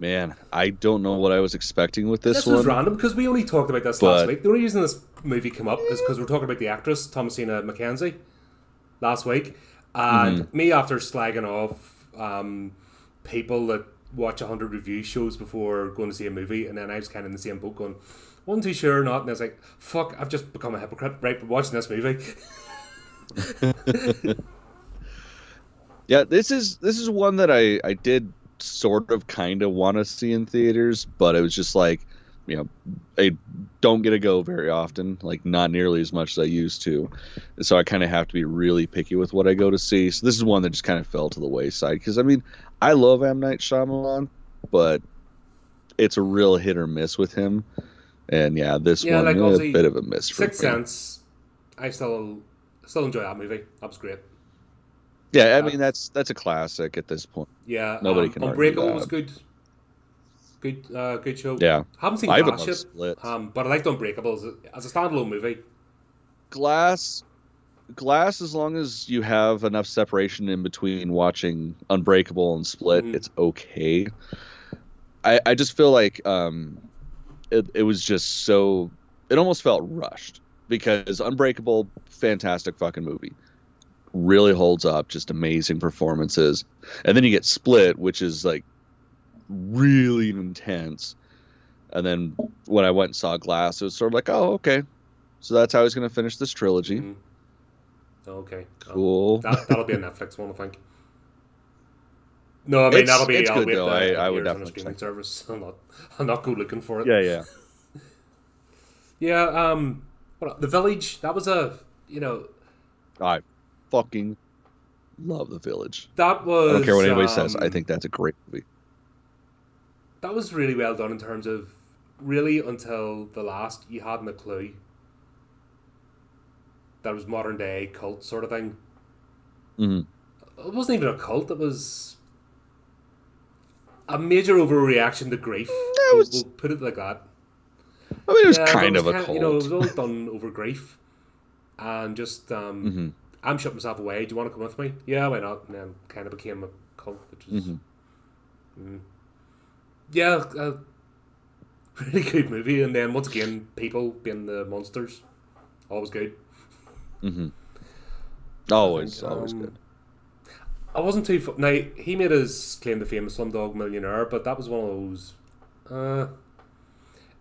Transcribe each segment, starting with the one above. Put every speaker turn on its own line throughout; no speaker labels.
Man, I don't know what I was expecting with this
This was
one,
random because we only talked about this last
but
week. The only reason this movie came up is because we're talking about the actress Thomasina McKenzie last week, and
mhm.
me after slagging off people that watch 100 review shows before going to see a movie, and then I was kind of in the same boat going, wasn't too sure or not, and I was like, fuck, I've just become a hypocrite, right, for watching this movie.
Yeah, this is one that I did sort of kind of want to see in theaters, but it was just like, you know, I don't get to go very often, like not nearly as much as I used to. So I kind of have to be really picky with what I go to see. So this is one that just kind of fell to the wayside because I mean, I love M. Night Shyamalan, but it's a real hit or miss with him. And yeah, this
Yeah,
one
like
a bit
obviously,
of a miss for
Sixth
me.
Sense, I still enjoy that movie. That was great.
Yeah, I mean
That
that's a classic at this point.
yeah,
Nobody can argue
Unbreakable was
that.
good. Good show.
Yeah,
Haven't seen
I even
Glass
love
yet,
Split.
but I liked Unbreakable as a standalone movie.
Glass Glass, as long as you have enough separation in between watching Unbreakable and Split,
Mm-hmm.
it's okay. I just feel like it was just so it almost felt rushed because Unbreakable, fantastic fucking movie. Really holds up, just amazing performances. And then you get Split, which is like really intense. And then when I went and saw Glass, it was sort of like, oh, okay. So that's how he's going to finish this trilogy.
Mm-hmm. Okay,
Cool.
that'll be a Netflix one, I think. No, I mean
It's
I'll
good
wait
though.
till it
I would
appears on a
definitely check
streaming
it.
service. I'll not go looking for it.
Yeah, yeah.
Yeah, The Village. That was a you know
I fucking love The Village.
that
I don't care what
was
anybody says. I think that's a great movie.
that was really well done in terms of really until the last you hadn't a clue that was modern day cult sort of thing.
Hmm.
It wasn't even a cult. It was a major overreaction to grief.
That
We'll
was.
put it like that.
I mean, it was
Yeah, but it
kind
was
of a
kind of, it
cult.
was all done over grief and just
Hmm.
I'm shutting myself away. Do you want to come with me? Yeah, why not? And then kind of became a cult, which was
Hmm.
yeah, a really good movie. And then once again, people being the monsters, always good.
Hmm.
I think.
Always good.
I wasn't too. Now he made his claim to fame as Slumdog Millionaire, but that was one of those. Uh,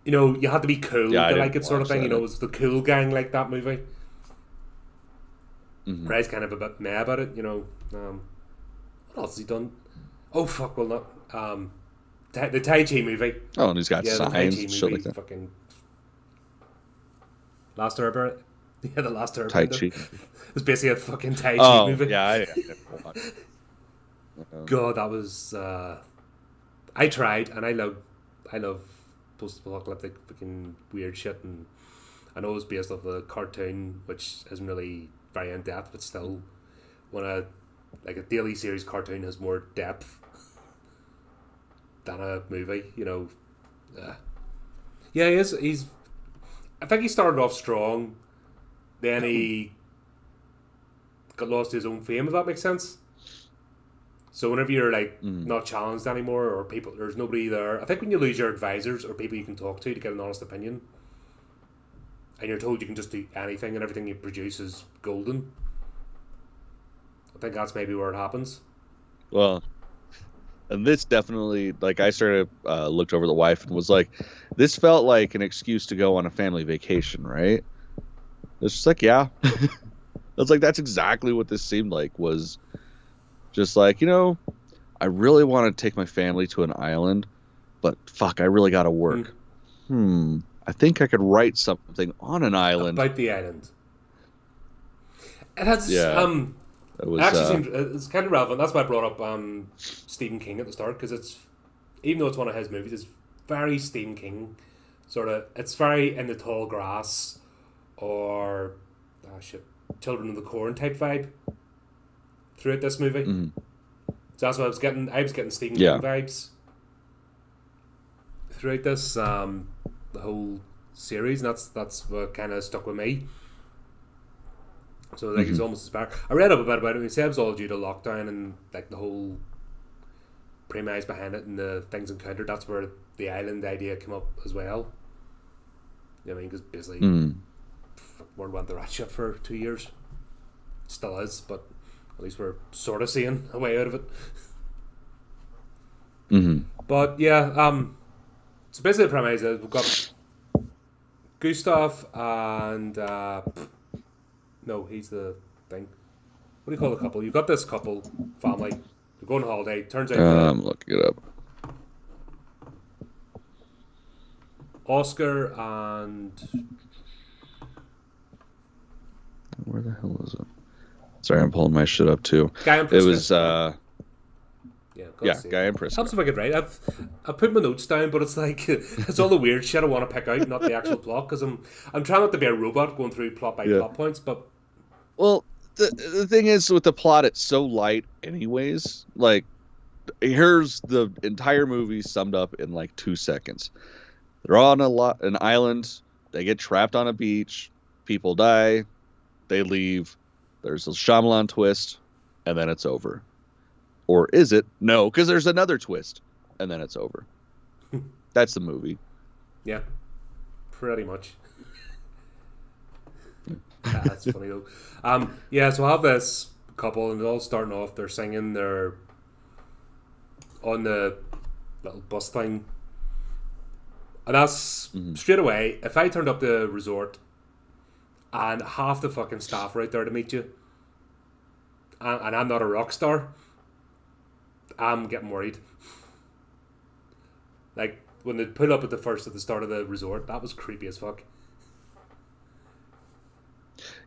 you had to be cool
Yeah, I
to like
didn't
it, sort of
watch
thing.
that.
It was the cool gang like that movie.
Hmm.
Ray's kind of a bit meh about it. What else has he done? Oh fuck, well not. The Tai Chi movie.
Oh, and he's got
Yeah, the Tai
signs
Chi
and shit
movie.
like that.
Fucking Last Airbender. Yeah, the Last
Tai
Airbender.
Chi.
It's basically a fucking Tai Chi
Oh,
movie.
yeah, I never watched it.
God, that was. I tried, and I love post-apocalyptic fucking weird shit, and I know it's based off a cartoon, which isn't really very in depth, but still, when a daily series cartoon has more depth than a movie, yeah, he's. I think he started off strong, then he got lost to his own fame. If that makes sense. So whenever you're like
Mm.
not challenged anymore, or people, there's nobody there. I think when you lose your advisors or people you can talk to get an honest opinion, and you're told you can just do anything and everything you produce is golden, I think that's maybe where it happens.
Well, and this definitely, like, I started looked over the wife and was like, this felt like an excuse to go on a family vacation, right? It's just like, yeah. I was like, that's exactly what this seemed like. Was just like, I really want to take my family to an island, but fuck, I really got to
Mm.
work. I think I could write something on an island.
About the island, it has
Yeah, it
it
was.
actually seems it's kind of relevant. That's why I brought up Stephen King at the start, because it's, even though it's one of his movies, it's very Stephen King sort of. It's very In the Tall Grass or shit, Children of the Corn type vibe throughout this movie.
Mhm.
So that's what I was getting. I was getting Stephen King
Yeah.
vibes throughout this the whole series, and that's what kind of stuck with me. So like it's
Hmm.
almost inspired. I read up a bit about it. He said it was all due to lockdown and like the whole premise behind it and the things encountered, that's where the island idea came up as well. You know what I mean? Because basically, world went the rat shit for 2 years. Still is, but at least we're sort of seeing a way out of it. But yeah, so basically the premise is we've got Gustav and no, he's the thing. What do you call the couple? You've got this couple family. They're going on holiday. Turns out
I'm looking it up.
Oscar and
where the hell is it? Sorry, I'm pulling my shit up too.
Guy and
It was
Guy
and Priska.
Helps if I get right. I've put my notes down, but it's like it's all the weird shit I want to pick out, not the actual plot. Because I'm trying not to be a robot going through plot by plot points. But
well, the thing is with the plot, it's so light, anyways. Like, here's the entire movie summed up in like 2 seconds. They're on an island. They get trapped on a beach. People die. They leave. There's a Shyamalan twist, and then it's over. Or is it? No, because there's another twist, and then it's over. That's the movie.
Yeah, pretty much. That's funny though. Yeah, so I have this couple, and they're all starting off. They're singing. They're on the little bus thing, and that's straight away. If I turned up the resort, and half the fucking staff are out there to meet you, and I'm not a rock star, I'm getting worried. Like, when they pull up at the start of the resort, that was creepy as fuck.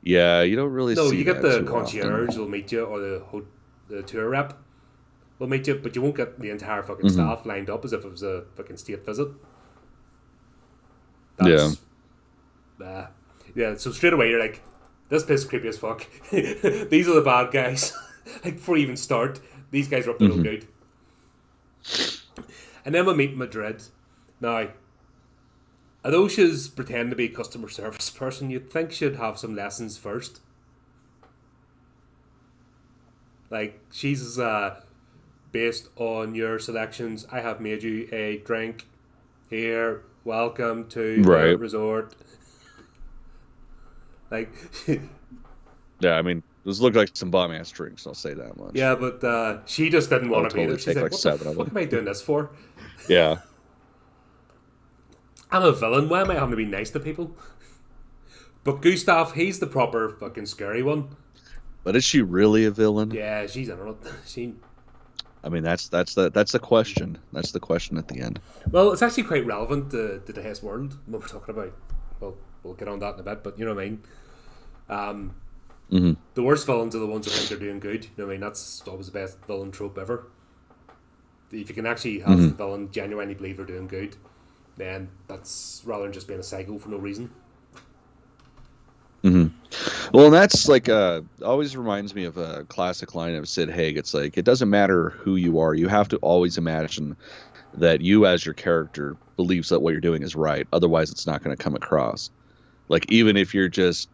Yeah, you don't really see
No, you get the
too
concierge
often.
will meet you, or the tour rep will meet you, but you won't get the entire fucking staff lined up as if it was a fucking state visit. That's, yeah, so straight away you're like, this place is creepy as fuck. These are the bad guys. Like, before you even start, these guys are up to no good. And then we meet Madrid. Now, although she's pretend to be a customer service person, you'd think she'd have some lessons first. Like, she's based on your selections. I have made you a drink. Here, welcome to the resort. Like,
yeah, I mean, those look like some bomb ass drinks. I'll say that much.
Yeah, but she just didn't want to be there. She's like, what the fuck am I doing this for?
Yeah.
I'm a villain. Why am I having to be nice to people? But Gustav, he's the proper fucking scary one.
But is she really a villain?
Yeah, she's I don't know.
I mean, that's the question. That's the question at the end.
Well, it's actually quite relevant to the Hess world. What we're talking about. Well, we'll get on that in a bit. But you know what I mean. The worst villains are the ones that think they're doing good. You know what I mean? That's always the best villain trope ever. If you can actually have the villain genuinely believe they're doing good, then that's rather than just being a psycho for no reason.
Well, and that's like always reminds me of a classic line of Sid Haig. It's like, it doesn't matter who you are. You have to always imagine that you as your character believes that what you're doing is right. Otherwise, it's not going to come across. Like, even if you're just,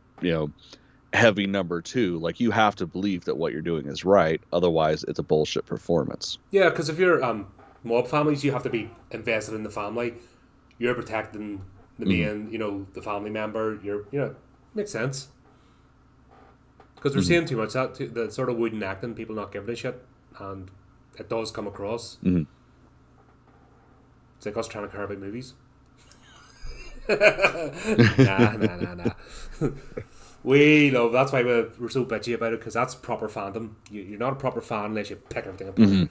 heavy number 2, like, you have to believe that what you're doing is right. Otherwise, it's a bullshit performance.
Yeah, because if you're mob families, you have to be invested in the family. You're protecting the main, the family member. Makes sense. Because we're seeing too much the sort of wooden acting, people not giving a shit, and it does come across. It's like us trying to care about movies. Nah. We love. That's why we're so bitchy about it, because that's proper fandom. You're not a proper fan unless you pick everything apart.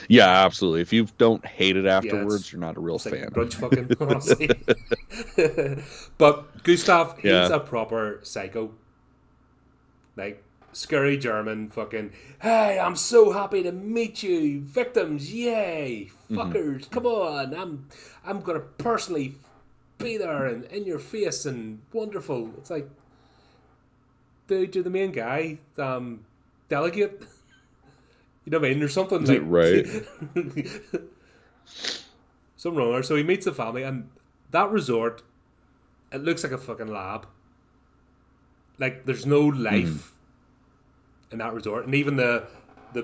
Yeah, absolutely. If you don't hate it afterwards, you're not a real fan.
Like grudge fucking, honestly. But Gustav, he's a proper psycho. Like, scary German fucking, hey, I'm so happy to meet you, victims, yay, fuckers, come on, I'm gonna personally be there and in your face and wonderful. It's like, dude, you're the main guy, delegate. You know what I mean? There's something like
right.
something wrong there. So he meets the family, and that resort, it looks like a fucking lab. Like, there's no life in that resort, and even the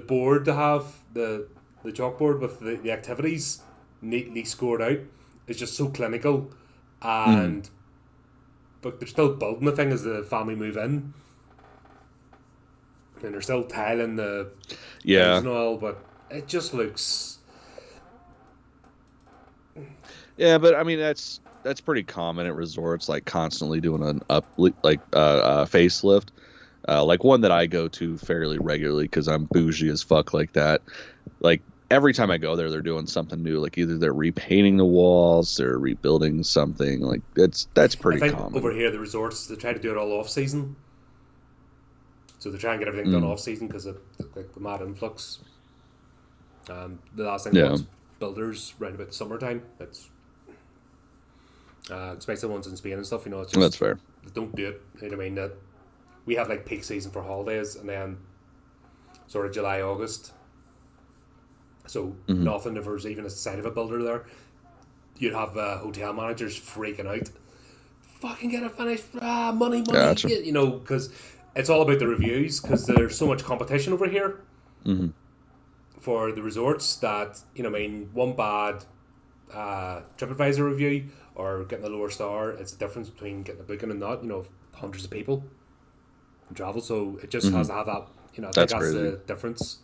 board to have the the chalkboard with the activities neatly scored out is just so clinical, and but they're still building the thing as the family move in, and they're still tiling the things
Yeah.
and all, but it just looks.
Yeah, but I mean that's pretty common at resorts, like constantly doing an facelift. Like one that I go to fairly regularly because I'm bougie as fuck like that. Like every time I go there, they're doing something new. Like either they're repainting the walls, they're rebuilding something. Like that's
I
pretty
think over
common.
here the resorts they try to do it all off season, so they try and get everything done
Mm,
off season because of like the mad influx. The last thing
yeah,
wants builders right about summertime. It's especially the ones in Spain and stuff. You know, it's
that's
just
fair.
they don't do it. You know what I mean? That we have like peak season for holidays, and then sort of July, August. So
Hmm.
nothing. If there's even a sign of a builder there, you'd have hotel managers freaking out. Fucking get it finished, money, money.
Gotcha.
You know, because it's all about the reviews. Because there's so much competition over here
Hmm.
for the resorts that you know. I mean, one bad TripAdvisor review or getting a lower star, it's the difference between getting a booking and not. You know, hundreds of people and travel, so it just
Hmm.
has to have that. You know, I think
That's
that's
crazy.
the difference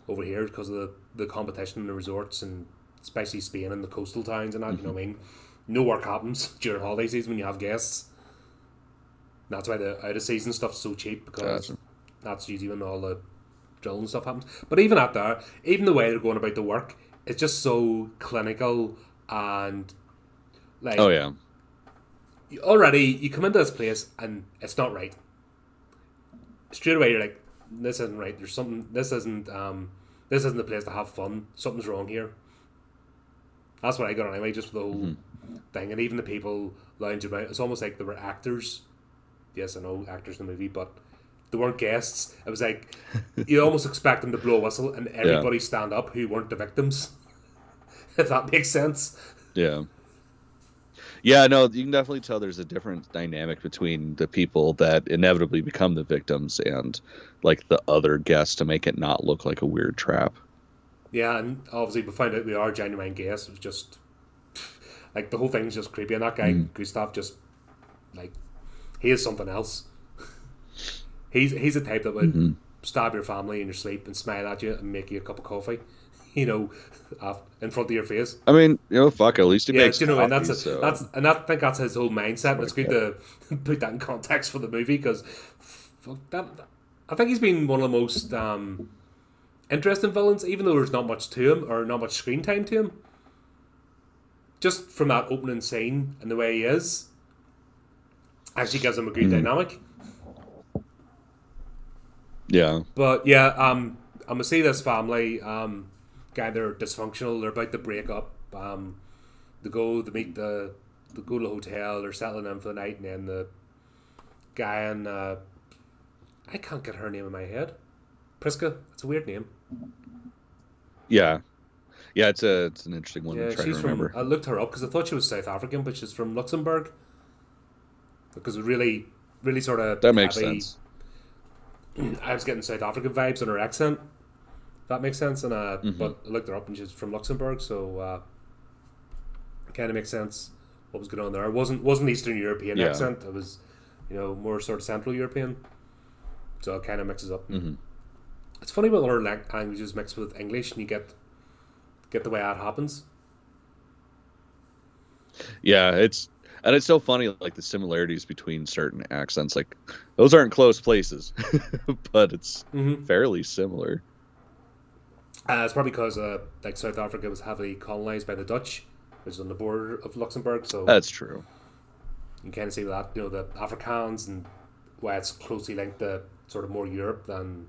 over here because of the competition in the resorts and especially Spain and the coastal towns and that. You know
Hmm.
what I mean? No work happens during holiday season when you have guests. And that's why the out of season stuff's so cheap because
Gotcha.
that's usually when all the drilling stuff happens. But even at there, even the way they're going about the work, it's just so clinical and
Oh
like
yeah.
already you come into this place and it's not right. Straight away you're like, this isn't right. There's something. This isn't the place to have fun. Something's wrong here. That's what I got anyway. Just with the whole
Hmm.
thing, and even the people lounging about. It's almost like they were actors. Yes, I know actors in the movie, but they weren't guests. It was like you almost expect them to blow a whistle and
Yeah.
everybody stand up who weren't the victims. If that makes sense.
Yeah. Yeah, no, you can definitely tell there's a different dynamic between the people that inevitably become the victims and like the other guests to make it not look like a weird trap.
Yeah, and obviously we found out we are genuine guests. It was just like the whole thing's just creepy, and that guy
Mm.
Gustav just like he is something else. He's the type that would
Hmm.
stab your family in your sleep and smile at you and make you a cup of coffee, you know, in front of your face.
I mean, fuck, at least he
Yeah,
makes
do you know, and
coffee, so
I think that's his whole mindset, and
something
it's
like
good
that.
to put that in context for the movie because that I think he's been one of the most interesting villains, even though there's not much to him or not much screen time to him. Just from that opening scene and the way he is, actually gives him a good
Mhm.
dynamic.
Yeah.
But yeah, I'm gonna see this family. Guy, they're dysfunctional. They're about to break up. They meet they go to the hotel. They're settling in for the night, and then the guy and I can't get her name in my head. Priska. It's a weird name.
Yeah. Yeah, it's an interesting one to
Yeah,
try to
she's from.
remember.
I looked her up because I thought she was South African, but she's from Luxembourg. Because it really, really sort of
That makes
heavy.
sense.
I was getting South African vibes on her accent. If that makes sense. And
Hmm.
but I looked her up and she's from Luxembourg, so it kind of makes sense what was going on there. It wasn't Eastern European
Yeah.
accent. It was, more sort of Central European. So it kind of mixes up. And
Hmm.
it's funny when other languages mix with English, and you get the way that happens.
Yeah, it's so funny like the similarities between certain accents like those aren't close places, but it's
Mm-hmm.
fairly similar.
It's probably because like South Africa was heavily colonized by the Dutch, which is on the border of Luxembourg. So
That's true.
you can kind of see that, the Afrikaans and why it's closely linked to sort of more Europe than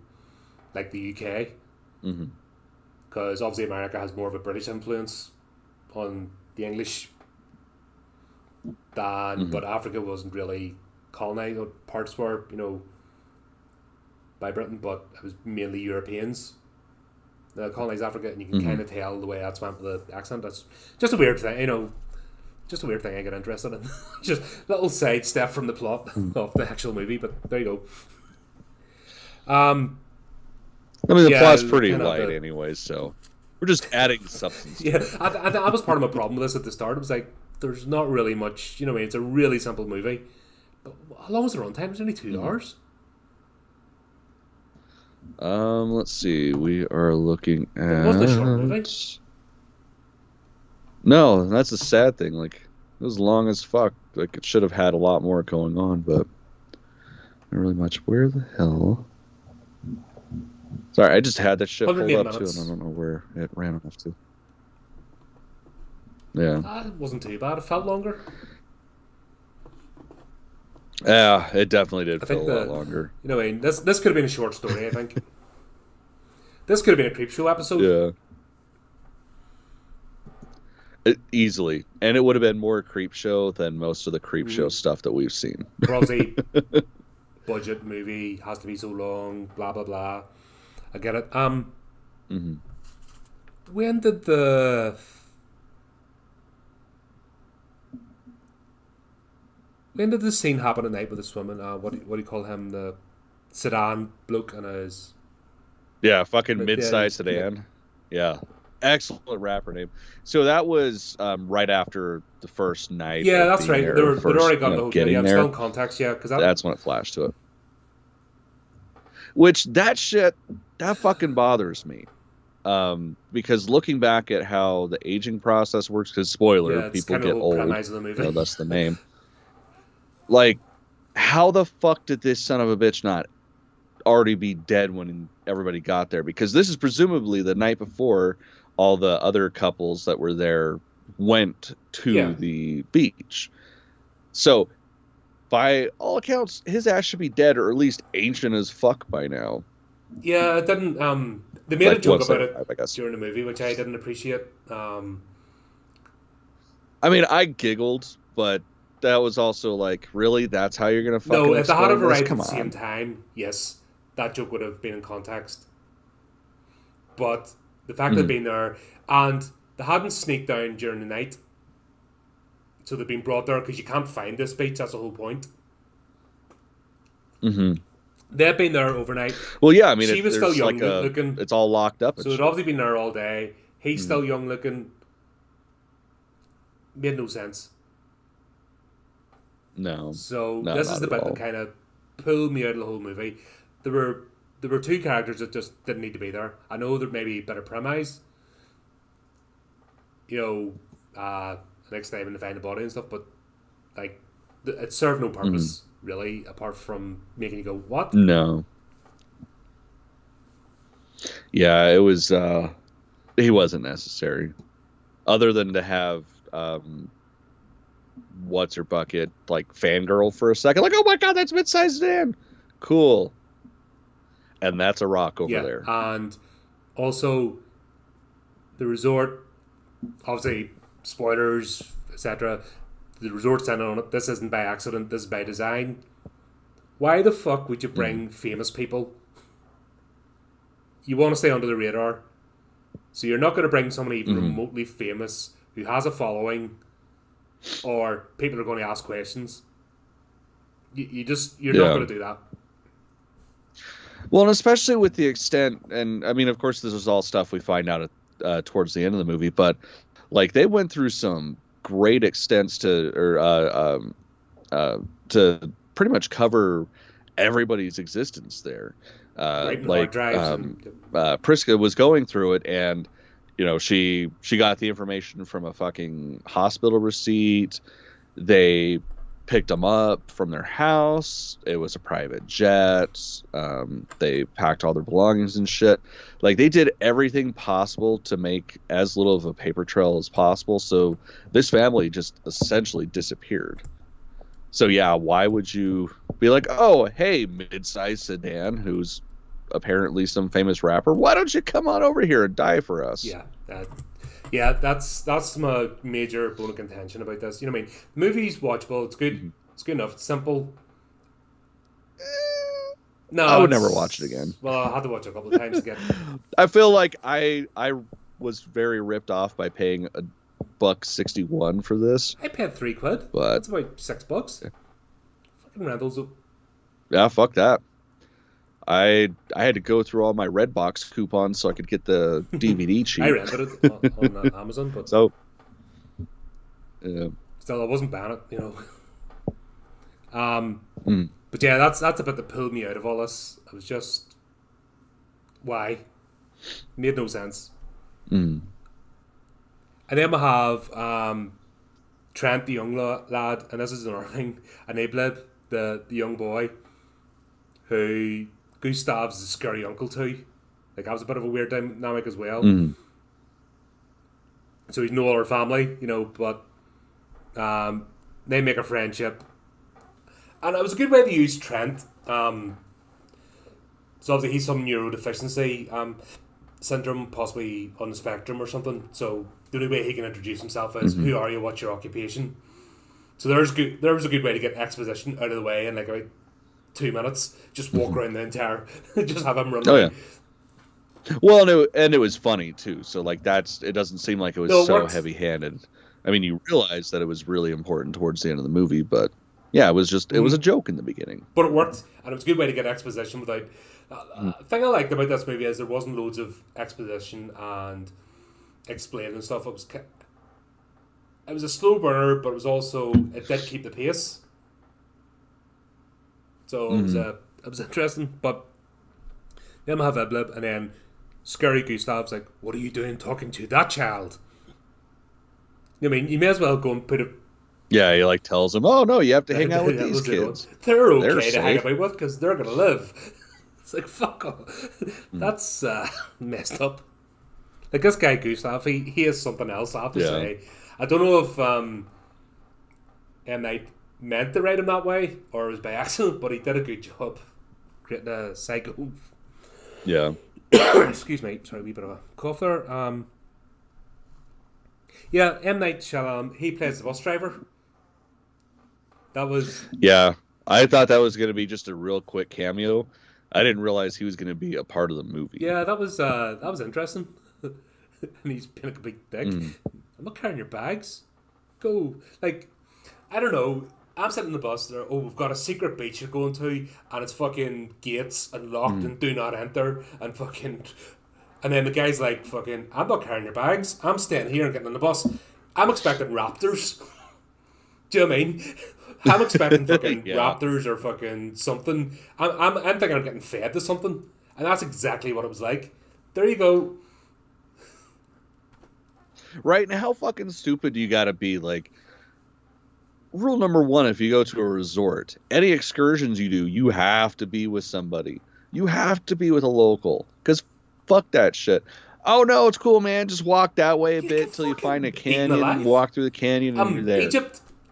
like the UK.
Hmm.
Because obviously America has more of a British influence on the English than,
Hmm.
but Africa wasn't really colonized. Parts were, by Britain, but it was mainly Europeans that colonized Africa, and you can
Hmm.
kind of tell the way that's went with the accent. That's just a weird thing, just a weird thing I get interested in. Just little side step from the plot of the actual movie, but there you go.
I mean, the
Yeah,
plot's pretty
kind of
light
the
anyways, so We're just adding substance.
Yeah, that was part of my problem with this at the start. It was like, there's not really much, you know what I mean? It's a really simple movie. But how long was the runtime? It was only 2 hours.
Let's see. We are looking at.
It wasn't a short movie.
No, that's a sad thing. Like, it was long as fuck. Like, it should have had a lot more going on, but not really much. Where the hell? Sorry, I just had that shit pulled up
minutes.
too, and I don't know where it ran off to. Yeah.
It wasn't too bad. It felt longer.
Yeah, it definitely did feel a lot longer.
You know what I mean? This could have been a short story, I think. This could have been a creep show episode.
Yeah. Easily. And it would have been more creep show than most of the creep show stuff that we've seen.
Probably budget movie, has to be so long, blah, blah, blah. I get it. When did the scene happen at night with the swimming? What do you call him? The sedan bloke and his...
Yeah, fucking mid-sized sedan. Yeah. Excellent rapper name. So that was right after the first night.
Yeah, that's right. They'd already got the hotel. Yeah, I'm still in context, yeah.
That's when it flashed to it. Which, that fucking bothers me. Because looking back at how the aging process works, because spoiler, people get old. That's the name. Like, how the fuck did this son of a bitch not already be dead when everybody got there? Because this is presumably the night before all the other couples that were there went to the beach. So, by all accounts, his ass should be dead, or at least ancient as fuck by now.
Yeah, it didn't... they made a joke about it during the movie, which I didn't appreciate. I
mean, I giggled, but that was also like, really? That's how you're going to fucking...
No, if they had it arrived at the same time, yes, that joke would have been in context. But the fact they'd been there, and they hadn't sneaked down during the night, so they've been brought there because you can't find this beach. That's the whole point. They've been there overnight.
Well, yeah, I mean,
she was still young looking.
It's all locked up.
So they'd obviously been there all day. He's still young looking. Made no sense.
No.
So this is the bit that kind of pulled me out of the whole movie. There were two characters that just didn't need to be there. I know there may be better premise. You know, next time and to find the body and stuff, but like it served no purpose really, apart from making you go, "What?"
No. Yeah, it was. He wasn't necessary, other than to have what's her bucket like fangirl for a second, like, "Oh my god, that's mid-sized Dan, cool," and that's a rock over there.
And also the resort. Obviously, spoilers, etc. The resort's in on it. This isn't by accident. This is by design. Why the fuck would you bring famous people? You want to stay under the radar, so you're not going to bring somebody even remotely famous who has a following, or people are going to ask questions. You're not going to do that.
Well, and especially with the extent, and I mean, of course, this is all stuff we find out towards the end of the movie, but like they went through some great extents to pretty much cover everybody's existence there. Priska was going through it, and you know, she got the information from a fucking hospital receipt. They picked them up from their house. It was a private jet. They packed all their belongings and shit. Like, they did everything possible to make as little of a paper trail as possible. So this family just essentially disappeared. So yeah, why would you be like, "Oh, hey, mid-sized sedan, who's apparently some famous rapper, why don't you come on over here and die for us?"
Yeah, that's my major bone of contention about this. You know what I mean? The movie's watchable. It's good. It's good enough. It's simple. No,
I would never watch it again.
Well, I had to watch it a couple of times again.
I feel like I was very ripped off by paying $1.61 for this.
I paid £3, but that's about $6. Yeah. Fucking rentals.
Yeah, fuck that. I had to go through all my Redbox coupons so I could get the DVD
I
cheap.
rented it on Amazon, but
So, uh,
still, I wasn't banned it, you know.
mm,
But yeah, that's a bit that pulled me out of all this. I was just, why? Made no sense.
mm,
And then we have Trent, the young lad, and this is another thing, and Ablib, the young boy, who Gustav's the scary uncle to. Like, that was a bit of a weird dynamic as well.
mm,
So he's no other family, you know, but they make a friendship. And it was a good way to use Trent. So obviously he's some neurodeficiency syndrome, possibly on the spectrum or something. So the only way he can introduce himself is,
mm-hmm,
"Who are you? What's your occupation?" So there was a good way to get exposition out of the way in like about 2 minutes. Just walk
mm-hmm.
around the entire, just have him run
Oh
around.
yeah. Well, and it was funny too. So like it doesn't seem like it was
No, it
so
works.
heavy-handed. I mean, you realize that it was really important towards the end of the movie, but yeah, it was a joke in the beginning.
But it worked, and it was a good way to get exposition without.
Mm,
The thing I liked about this movie is there wasn't loads of exposition and explaining stuff. It was a slow burner, but it was also, it did keep the pace. So
mm,
it was interesting. But then we have Iblib, and then Scary Gustav's like, "What are you doing talking to that child?" I mean, you may as well go and put a.
yeah, he like tells him, "Oh no, you have to hang out with
That
these
was the other one.
kids.
They're
They're
okay to hang
safe."
about with because they're gonna live. It's like, fuck off.
Mm,
That's messed up. Like, this guy Gustav, he is something else. I have to
yeah.
say. I don't know if M Night meant to write him that way or it was by accident, but he did a good job creating a psycho.
Yeah.
Excuse me, sorry, a wee bit of a cough there. Yeah, M Night Shyamalan, he plays the bus driver. That was
Yeah. I thought that was going to be just a real quick cameo. I didn't realize he was going to be a part of the movie.
yeah, that was interesting. And he's being a big dick.
Mm,
I'm not carrying your bags. Go. Like, I don't know. I'm sitting in the bus there. Oh, we've got a secret beach you're going to, and it's fucking gates and locked
mm.
and do not enter and fucking. And then the guy's like, fucking, I'm not carrying your bags. I'm staying here and getting on the bus. I'm expecting raptors. Do you know what I mean? I'm expecting fucking
Yeah.
raptors or fucking something. I'm thinking I'm getting fed to something. And that's exactly what it was like. There you go.
Right. And how fucking stupid do you got to be? Like, rule number one, if you go to a resort, any excursions you do, you have to be with somebody. You have to be with a local. Because fuck that shit. Oh, no, it's cool, man. Just walk that way a
You get
bit till you find a
fucking eaten
canyon,
alive.
walk through the canyon, and you're there.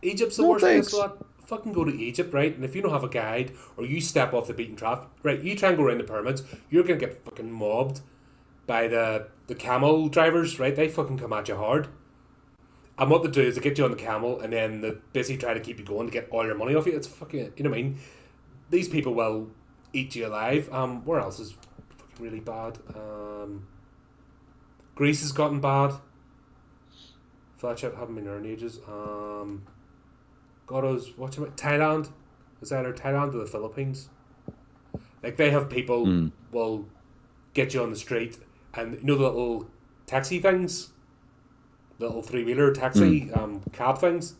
Egypt's the
No,
worst place for
thanks.
that. Fucking go to Egypt, right? And if you don't have a guide or you step off the beaten track, right, you try and go around the pyramids, you're gonna get fucking mobbed by the camel drivers, right? They fucking come at you hard. And what they do is they get you on the camel and then they basically try to keep you going to get all your money off you. It's fucking, you know what I mean? These people will eat you alive. Where else is fucking really bad? Greece has gotten bad. Flat shit haven't been there in ages. God knows what's about Thailand. Is either Thailand or the Philippines? Like, they have people
Mm,
will get you on the street and you know the little taxi things, the little 3-wheeler
mm,
taxi cab things.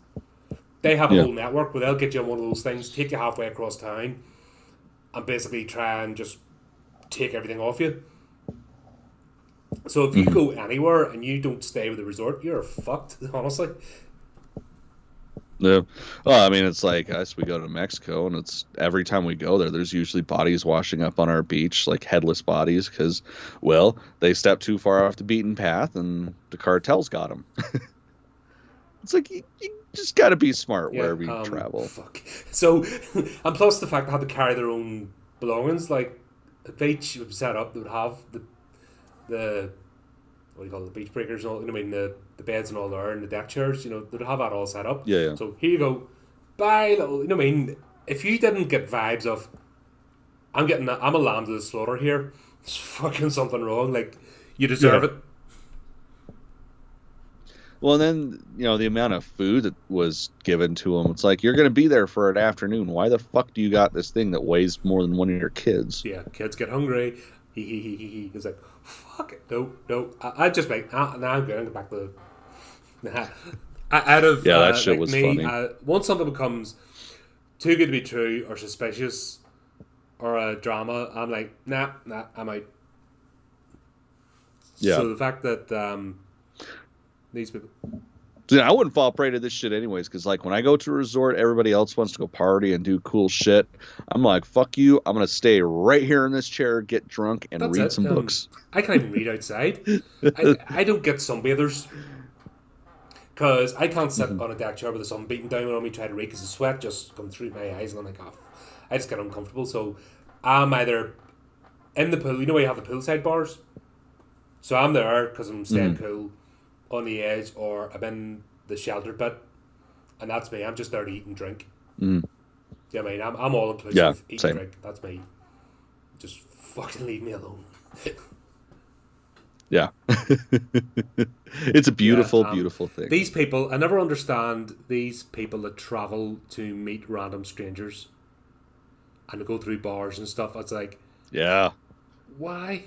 They have a
yeah.
whole network where they'll get you on one of those things, take you halfway across town, and basically try and just take everything off you. So if you
Mm-hmm.
go anywhere and you don't stay with the resort, you're fucked. Honestly,
Yeah. Well, I mean, it's like us. We go to Mexico, and it's every time we go there, there's usually bodies washing up on our beach, like headless bodies, because, well, they stepped too far off the beaten path, and the cartels got them. It's like you just got to be smart
yeah.
wherever you travel.
Fuck. So, and plus the fact they had to carry their own belongings, like the beach would be set up, they would have the what do you call it, the beach breakers and all. You know, what I mean the beds and all there and the deck chairs. You know, they'd have that all set up.
Yeah, yeah.
So here you go, bye little. You know, what I mean, if you didn't get vibes of I'm a lamb to the slaughter here, it's fucking something wrong. Like, you deserve
Yeah.
it.
Well, and then, the amount of food that was given to him, it's like, you're going to be there for an afternoon. Why the fuck do you got this thing that weighs more than one of your kids?
Yeah, kids get hungry. He. He's like, fuck it. No, no. I just like, now I'm going to go back to nah. Out of,
Yeah, that shit
like
was
me,
funny.
once something becomes too good to be true or suspicious or a drama, I'm like, nah, I'm out.
Yeah.
So the fact that these people,
I wouldn't fall prey to this shit anyways, because, like, when I go to a resort, everybody else wants to go party and do cool shit. I'm like, fuck you. I'm going to stay right here in this chair, get drunk, and
that's
read
it.
some books.
I can't even read outside. I don't get sunbathers because I can't sit
Mhm.
on a deck chair with the sun beating down on me, try to read because the sweat just comes through my eyes, and I'm like, oh, I just get uncomfortable. So I'm either in the pool. You know where you have the poolside bars. So I'm there because I'm staying
Mhm.
cool on the edge, or I'm in the sheltered bit, and that's me. I'm just there to eat and drink.
Mhm.
Yeah, I mean, I'm all
Yeah,
inclusive, eat and
same.
drink. That's me. Just fucking leave me alone.
Yeah. It's a
Yeah,
beautiful, beautiful thing.
these people, I never understand these people that travel to meet random strangers and to go through bars and stuff. It's like,
Yeah.
why?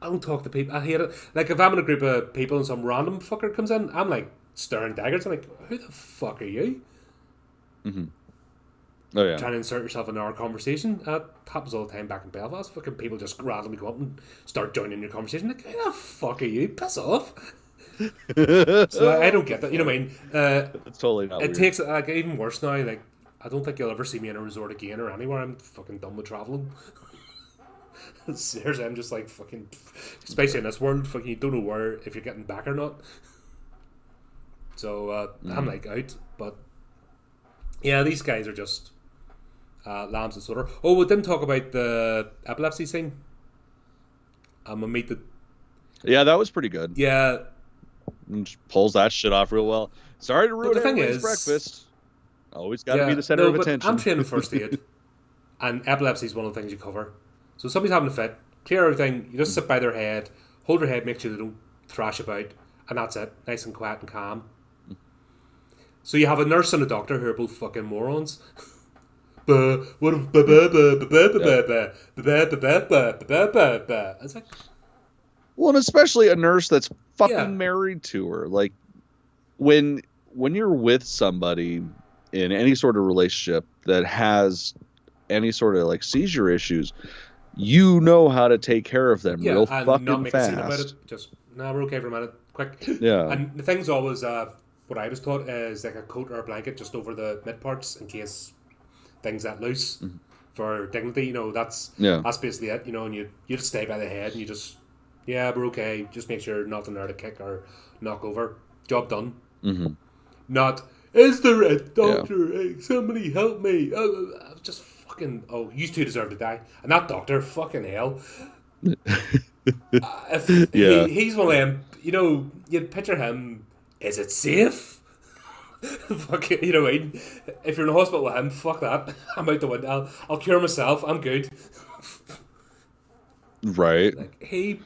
I don't talk to people. I hate it. Like, if I'm in a group of people and some random fucker comes in, I'm like staring daggers. I'm like, who the fuck are you?
Hmm. Oh, yeah.
Trying to insert yourself in our conversation. That happens all the time back in Belfast. Fucking people just randomly go up and start joining your conversation. Like, who the fuck are you? Piss off. So I don't get that. You know what I mean?
It's totally not
It
weird.
takes like even worse now. Like, I don't think you'll ever see me in a resort again or anywhere. I'm fucking done with traveling. Seriously, I'm just like fucking, especially in this world. Fucking, you don't know where if you're getting back or not. So I'm
Mm.
like out. But yeah, these guys are just lambs and slaughter. Oh, we didn't talk about the epilepsy thing. I'm gonna meet the
Yeah, that was pretty good.
yeah.
And just pulls that shit off real well. Sorry to
But
ruin
the thing
everybody's
is,
breakfast. Always got to be
yeah,
the center
no.
of
But I'm
attention.
trained in first aid, and epilepsy is one of the things you cover. So if somebody's having a fit, clear everything. You just sit by their head, hold their head, make sure they don't thrash about, and that's it. Nice and quiet and calm. So you have a nurse and a doctor who are both fucking morons. It's
Yeah.
like,
Well, and especially a nurse that's
yeah,
fucking married to her. Like, when you're with somebody in any sort of relationship that has any sort of like seizure issues, you know how to take care of them
yeah,
real
and not
fucking
make a scene about
fast.
it. Just, nah, we're okay for a minute, quick.
Yeah.
And the thing's always, what I was taught is like a coat or a blanket just over the mid parts in case things that loose
Mhm.
for dignity. You know,
Yeah.
that's basically it. You know, and you just stay by the head and you just, yeah, we're okay. Just make sure nothing there to kick or knock over. Job done.
Hmm.
Not, is there a
Yeah.
doctor? Hey, somebody help me. Just fucking, oh, you two deserve to die. And that doctor, fucking hell. If
Yeah.
he's one of them, you know, you'd picture him, is it safe? Fuck it, you know what I mean? If you're in a hospital with him, fuck that. I'm out the window. I'll cure myself. I'm good.
Right.
Like, he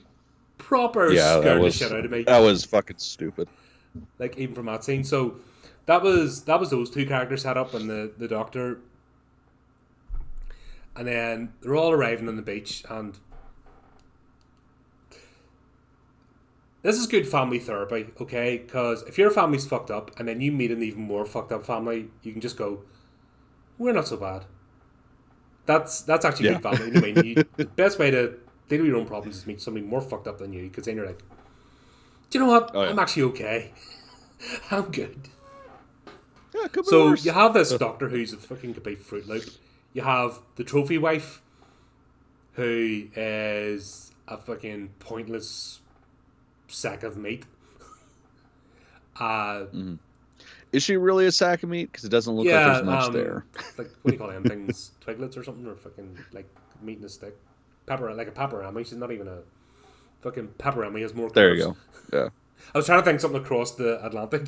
proper
Yeah,
scared the shit out of me.
that was fucking stupid.
Like, even from that scene. So, that was those two characters set up and the doctor. And then they're all arriving on the beach, and this is good family therapy, okay? Because if your family's fucked up and then you meet an even more fucked up family, you can just go, we're not so bad. That's actually
Yeah.
good family. You know what I mean? The best way to deal with your own problems is meet somebody more fucked up than you, because then you're like, do you know what?
Oh, yeah.
I'm actually okay. I'm good.
Yeah, it could be
So you
worse.
have this doctor who's a fucking complete fruit loop. You have the trophy wife, who is a fucking pointless sack of meat.
Mhm. Is she really a sack of meat? Because it doesn't look like
Yeah,
there's much there.
like, what do you call them things? Twiglets or something, or fucking like meat in a stick. Pepper, like a pepperami. She's not even a fucking pepperami. Has more
There you
carbs.
go. Yeah.
I was trying to think something across the Atlantic.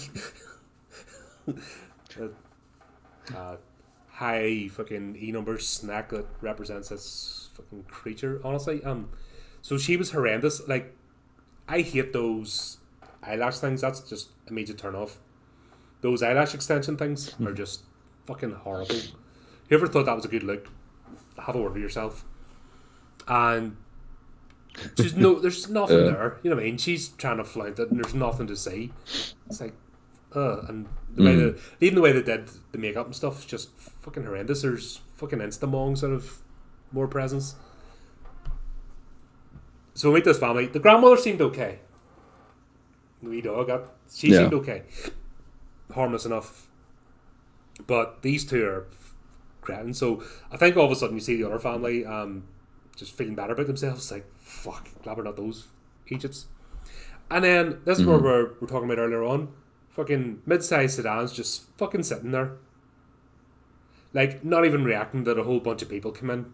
High fucking E number snack that represents this fucking creature. Honestly, so she was horrendous. Like, I hate those eyelash things, that's just immediate turn off. Those eyelash extension things are just fucking horrible. Whoever thought that was a good look, have a word with yourself. And there's nothing there. You know what I mean? She's trying to flaunt it, and there's nothing to see. It's like, and even the way they did the makeup and stuff is just fucking horrendous. There's fucking Instamong sort of more presence. So we meet this family. The grandmother seemed okay. The wee dog, she seemed okay, harmless enough. But these two are cretins. So I think all of a sudden you see the other family just feeling better about themselves. Like, fuck, glad we're not those idiots. And then this is where we're talking about earlier on. Fucking mid-sized sedans just fucking sitting there. Like, not even reacting that a whole bunch of people come in.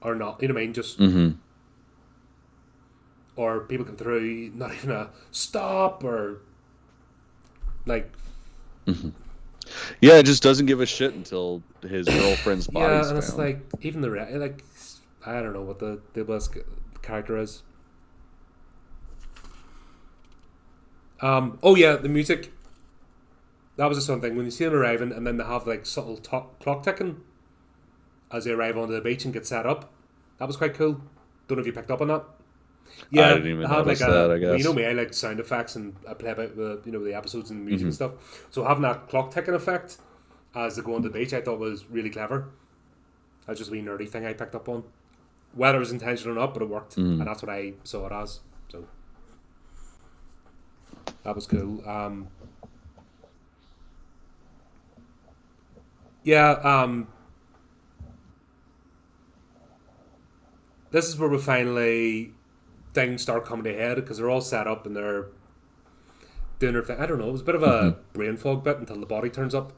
Or not, you know what I mean? Just... Or people come through, not even a stop, or... Like...
Yeah, it just doesn't give a shit until his girlfriend's body's
and
found.
it's like, even the... Like, I don't know what the best character is. Oh yeah, the music. That was just something. When you see them arriving, and then they have like subtle clock ticking as they arrive onto the beach and get set up. That was quite cool. Don't know if you picked up on that. Yeah,
I didn't even notice that, I guess.
Well, you know me, I like sound effects, and I play about the episodes and the music and stuff. So having that clock ticking effect as they go on the beach, I thought was really clever. That's just a wee nerdy thing I picked up on. Whether it was intentional or not, but it worked, and that's what I saw it as. So that was cool. This is where we finally things start coming to head because they're all set up and they're doing their thing. I don't know. It was a bit of a brain fog bit until the body turns up.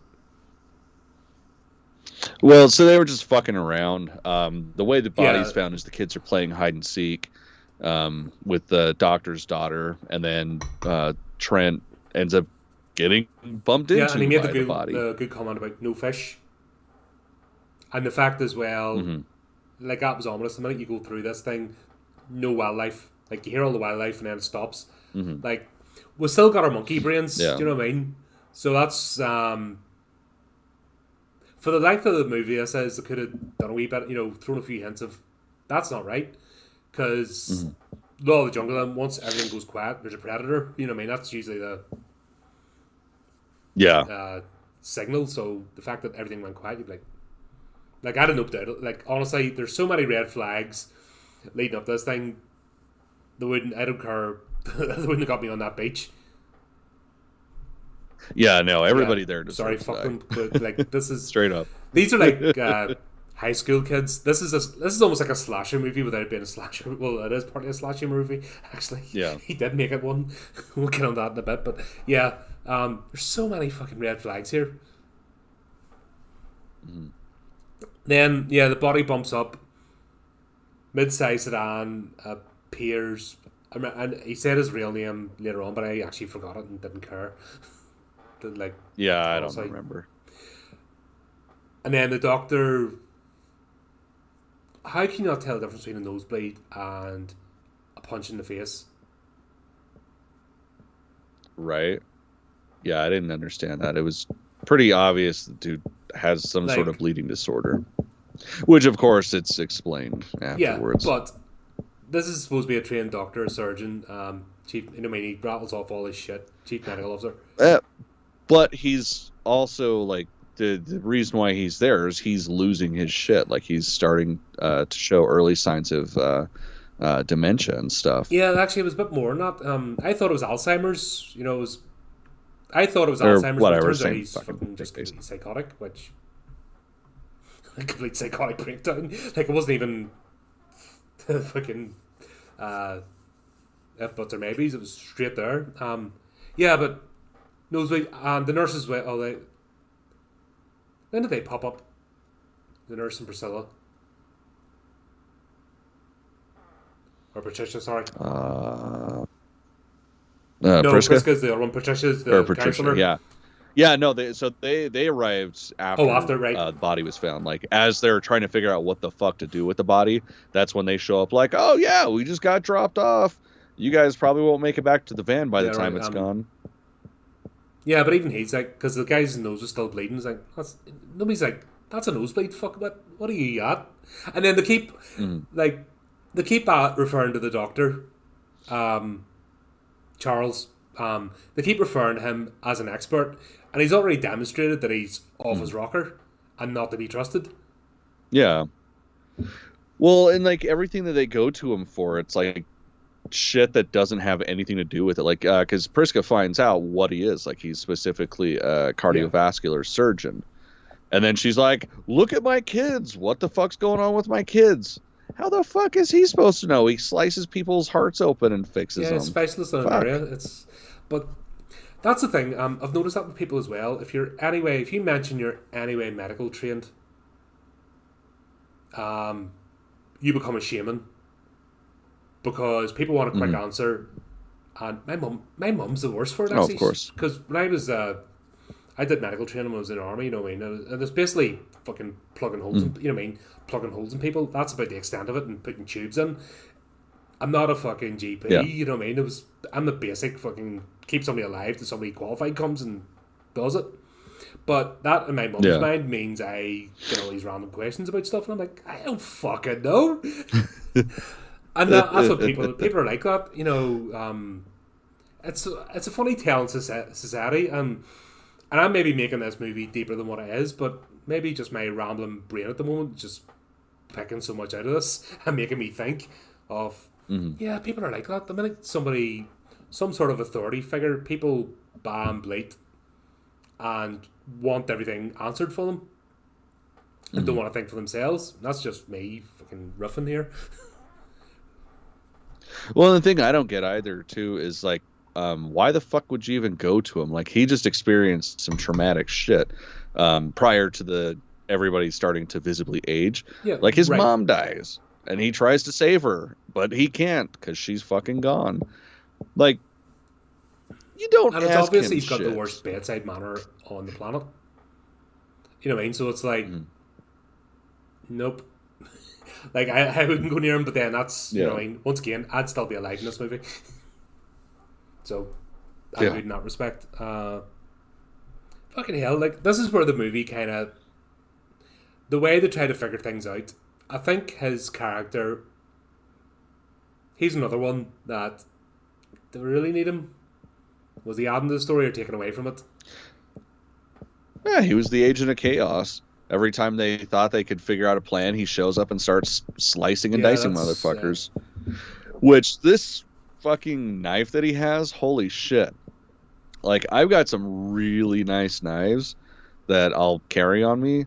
Well, so they were just fucking around. The way the body's found is the kids are playing hide and seek with the doctor's daughter, and then Trent ends up getting bumped into
and he made
the body.
The good comment about no fish, and the fact as well, like that was ominous. The minute you go through this thing, no wildlife. Like you hear all the wildlife, and then it stops. Like we still got our monkey brains. Do you know what I mean? So that's for the length of the movie, I says they could have done a wee bit, thrown a few hints of that's not right. Because Law of the Jungle, and once everything goes quiet, there's a predator. You know what I mean? That's usually the signal. So the fact that everything went quiet, you'd be like I don't know. Like honestly, there's so many red flags leading up to this thing. I don't care. They wouldn't have got me on that beach.
Yeah, no, everybody there.
Sorry, fuck them. But like, this is
straight up.
These are like high school kids. This is almost like a slasher movie without it being a slasher. Well, it is partly a slasher movie, actually.
Yeah,
he did make it one. We'll get on that in a bit, but yeah, there's so many fucking red flags here. Then the body bumps up. Mid-sized sedan appears, and he said his real name later on, but I actually forgot it and didn't care.
I don't remember.
And then the doctor, how can you not tell the difference between a nosebleed and a punch in the face?
Right. Yeah, I didn't understand that. It was pretty obvious the dude has some sort of bleeding disorder, which of course it's explained afterwards.
Yeah, but this is supposed to be a trained doctor, a surgeon, chief. He rattles off all his shit. Chief medical officer.
But he's also like the reason why he's there is he's losing his shit. Like he's starting to show early signs of dementia and stuff.
Yeah, actually, it was a bit more. Not. I thought it was Alzheimer's. I thought it was Alzheimer's.
Whatever.
It turns out he's fucking just completely psychotic, which a complete psychotic breakdown. Like it wasn't even fucking if buts or maybes. It was straight there. But. Nosebleed, and the nurses went. When did they pop up? The nurse and Priscilla, or Patricia? Sorry.
No,
Prisca's the other one. Patricia's the counselor.
Yeah. No, they arrived after.
Right.
The body was found. Like as they're trying to figure out what the fuck to do with the body, that's when they show up. Like, oh yeah, we just got dropped off. you guys probably won't make it back to the van by the
Yeah,
time
right.
it's gone.
Yeah, but even he's like, because the guy's nose is still bleeding. He's like, nobody's like, that's a nosebleed. Fuck, what are you at? And then
Mm.
like, they keep referring to the doctor, um, Charles. They keep referring to him as an expert, and he's already demonstrated that he's off
Mm.
his rocker and not to be trusted.
Yeah. Well, and like everything that they go to him for, it's like shit that doesn't have anything to do with it. Like, because Priska finds out what he is. Like, he's specifically a
Yeah,
cardiovascular surgeon. And then she's like, look at my kids. What the fuck's going on with my kids? How the fuck is he supposed to know? He slices people's hearts open and fixes
yeah,
them.
specialist in an
Fuck.
area. But that's the thing. I've noticed that with people as well. If you mention you're anyway medical trained, you become a shaman because people want a quick
Mm-hmm.
answer. And my mum's the worst for it
Oh, of
actually,
course.
because when I did medical training when I was in the army. You know what I mean? And it's basically fucking plugging holes.
Mm.
You know what I mean? Plugging holes in people. That's about the extent of it, and putting tubes in. I'm not a fucking GP.
Yeah.
You know what I mean? I'm the basic fucking keep somebody alive till somebody qualified comes and does it. But that in my mum's
Yeah.
mind means I get all these random questions about stuff, and I'm like, I don't fucking know. And that's what people are like that. You know, it's a funny tale in society, and I'm maybe making this movie deeper than what it is, but maybe just my rambling brain at the moment just picking so much out of this and making me think of,
Mm.
yeah, people are like that. The minute some sort of authority figure, people bam bleat and want everything answered for them and don't
Mm.
want to think for themselves. That's just me fucking roughing here.
Well, the thing I don't get either, too, is like, why the fuck would you even go to him? Like, he just experienced some traumatic shit prior to the everybody starting to visibly age.
Yeah,
Like, his
right.
mom dies, and he tries to save her, but he can't because she's fucking gone. Like, you don't
And it's
ask
obvious
him
he's got the
shit.
worst bedside manner on the planet. You know what I mean? So it's like,
Mm.
nope. Like, I wouldn't go near him, but then that's, you know
Yeah.
what I mean? Once again, I'd still be alive in this movie. So, I'm
Yeah.
good in that respect. Fucking hell, like, this is where the movie kind of, the way they try to figure things out, I think his character, he's another one that, do we really need him? Was he adding to the story or taken away from it?
Yeah, he was the agent of chaos. Every time they thought they could figure out a plan, he shows up and starts slicing and
Yeah,
dicing
that's,
motherfuckers. Which this fucking knife that he has, holy shit. Like, I've got some really nice knives that I'll carry on me.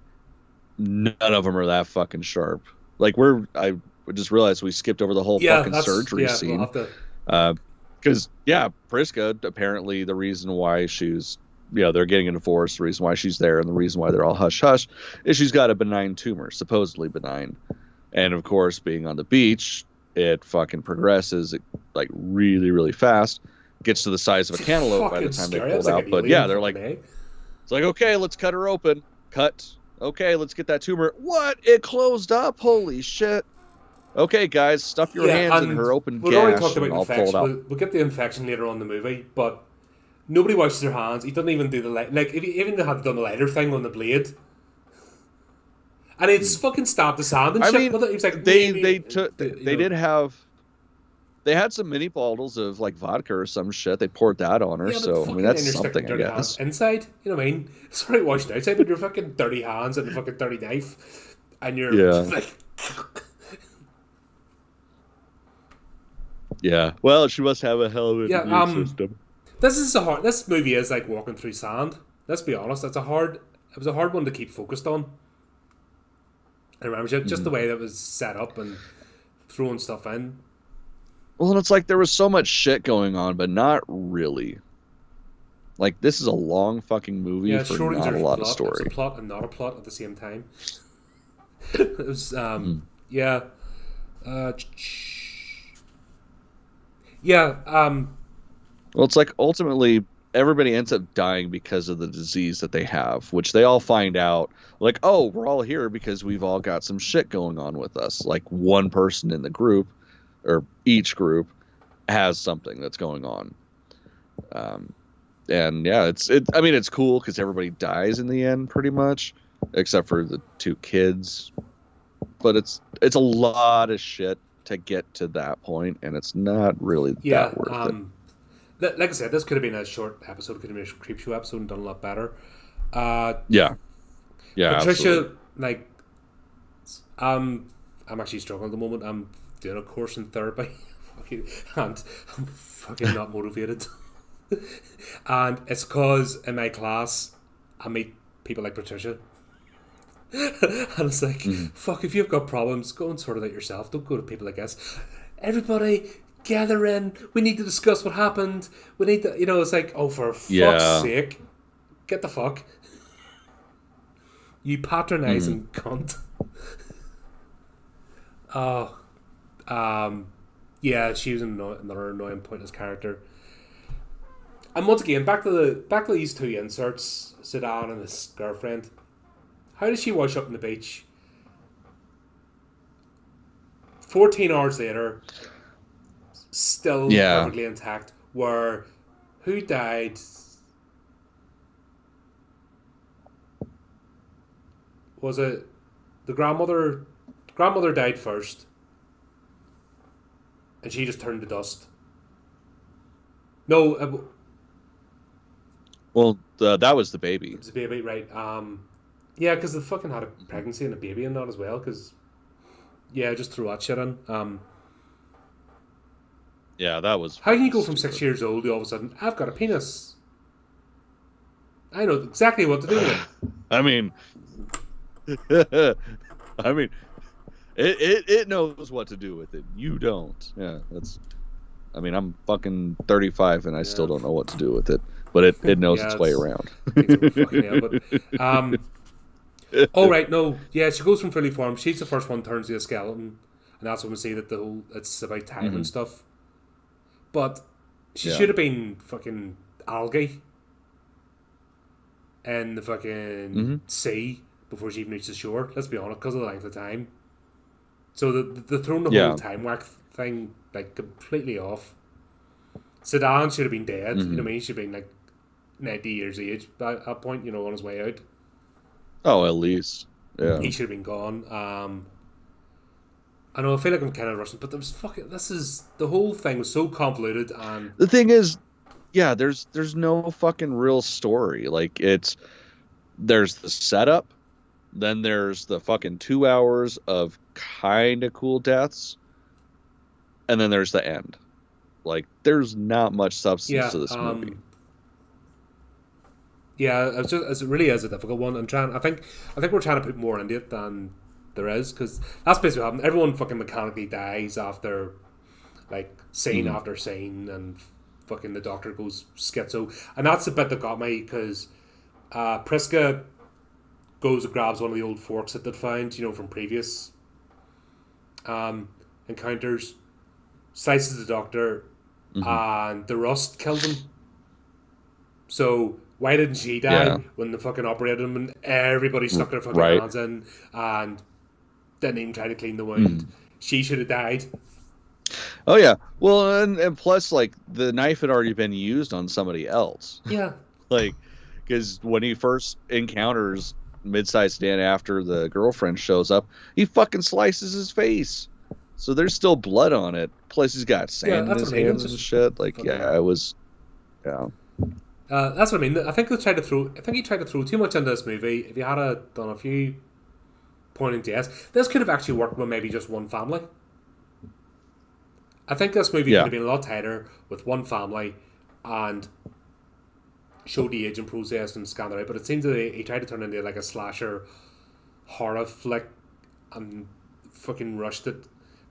None of them are that fucking sharp. Like, I just realized we skipped over the whole fucking surgery
we'll
scene.
have to,
Because, yeah, Priska, apparently the reason why she's, they're getting a divorce, the reason why she's there, and the reason why they're all hush hush is she's got a benign tumor, supposedly benign. And of course, being on the beach, it fucking progresses like really, really fast. Gets to the size of a cantaloupe by the
fucking
time they
scary.
pulled
That's like
out.
an
But
alien
yeah, they're like,
fucking A.
it's like, okay, let's cut her open. Cut. Okay, let's get that tumor. What? It closed up. Holy shit. Okay, guys, stuff your
Yeah,
hands in
and
her open
we've already
gash
talked about
and I'll pull it
infection.
out.
We'll get the infection later on in the movie, but nobody washes their hands. He doesn't even do the light. Like, if he even had done the lighter thing on the blade, and it's fucking stabbed the sand and
I
shit
mean,
with it. He was like,
they took
you
they
know,
did have they had some mini bottles of like vodka or some shit. They poured that on her,
yeah, but
so I mean
fucking then
that's
you're sticking
something, I
dirty hands
guess.
inside. You know what I mean? It's already washed outside, but you're fucking dirty hands and a fucking dirty knife, and you're
Yeah.
like,
Yeah. Well, she must have a hell of an
yeah.
immune system.
This movie is like walking through sand. Let's be honest. It was a hard one to keep focused on. I remember just the way that was set up and throwing stuff in.
Well, and it's like there was so much shit going on, but not really. Like this is a long fucking movie
Yeah,
for not a
Schrodinger's
lot of
plot. It was a
story.
plot and not a plot at the same time. It was, yeah. Uh, yeah,
Well, it's like ultimately everybody ends up dying because of the disease that they have, which they all find out like, oh, we're all here because we've all got some shit going on with us. Like one person in the group or each group. has something that's going on. Um, and yeah, I mean, it's cool because everybody dies in the end, pretty much, except for the two kids. But it's a lot of shit to get to that point, and it's not really
Yeah.
that worth it.
Like I said, this could have been a short episode. Could have been a creep show episode and done a lot better. Uh,
Yeah, yeah, absolutely.
Patricia, like, I'm actually struggling at the moment. I'm doing a course in therapy, and I'm fucking not motivated. And it's because in my class, I meet people like Patricia. And it's like,
Mhm.
fuck, if you've got problems, go and sort it out yourself. Don't go to people like us. Everybody, gather in. We need to discuss what happened. We need to, it's like, oh, for fuck's
Yeah.
sake, get the fuck. You
Mhm.
patronizing cunt. Oh, yeah, she was another annoying pointless character. And once again, back to these two inserts, Sedan and his girlfriend. How does she wash up on the beach? 14 hours later, still
Yeah.
perfectly intact. Where who died? Was it the grandmother? Grandmother died first, and she just turned to dust. No,
Well, that was the baby.
it was a baby, right? Yeah, because they fucking had a pregnancy and a baby in that as well. Because yeah, just threw that shit in.
Yeah, that was
How can you
fucking
go from six
stupid.
years old to all of a sudden I've got a penis? I know exactly what to do with it.
I mean, I mean, it knows what to do with it. You don't. Yeah, that's. I mean, I'm fucking 35 and I still
Yeah,
don't know what to do with it, but it knows
yeah,
its way
it's
around.
takes a fucking hell. But oh right, no, yeah, she goes from fully formed. She's the first one turns to a skeleton, and that's when we see that the whole it's about time and
Hmm.
stuff. But she
Yeah.
should have been fucking algae in the fucking
Hmm.
sea before she even reached the shore. Let's be honest, because of the length of time. So the thrown the whole
Yeah.
time whack thing like completely off. Sedan should have been dead. You know
Hmm.
what I mean? He should have been like 90 years age by that point. On his way out.
Oh, at least. Yeah.
He should have been gone. I know. I feel like I'm kind of rushing, but there was fucking. This is the whole thing was so convoluted, and
The thing is, yeah, there's no fucking real story. Like there's the setup, then there's the fucking 2 hours of kind of cool deaths, and then there's the end. Like there's not much substance
yeah,
to this movie.
yeah. It really is a difficult one. I think we're trying to put more into it than there is because that's basically what happened. Everyone fucking mechanically dies after like scene
Hmm.
after scene, and fucking the doctor goes schizo, and that's the bit that got me because Priska goes and grabs one of the old forks that they'd found, from previous encounters, slices the doctor,
Hmm.
and the rust kills him. So why didn't she
Yeah.
die when the fucking operated him and everybody stuck their fucking
Right.
hands in and didn't even try to clean the wound?
Mhm.
She should have died.
Oh yeah. Well, and plus, like the knife had already been used on somebody else.
Yeah,
Like, because when he first encounters mid-sized Dan after the girlfriend shows up, he fucking slices his face. So there's still blood on it. Plus, he's got
yeah,
sand in
that's
his
what I mean. It's
hands and
just
shit. Like,
fucking.
yeah, it was. Yeah.
That's what I mean. I think they tried to throw. I think he tried to throw too much into this movie. If you had done a few pointing yes, this could have actually worked with maybe just one family. I think this movie could
Yeah.
have been a lot tighter with one family and showed the aging process and scan it out. But it seems that he tried to turn into like a slasher horror flick and fucking rushed it.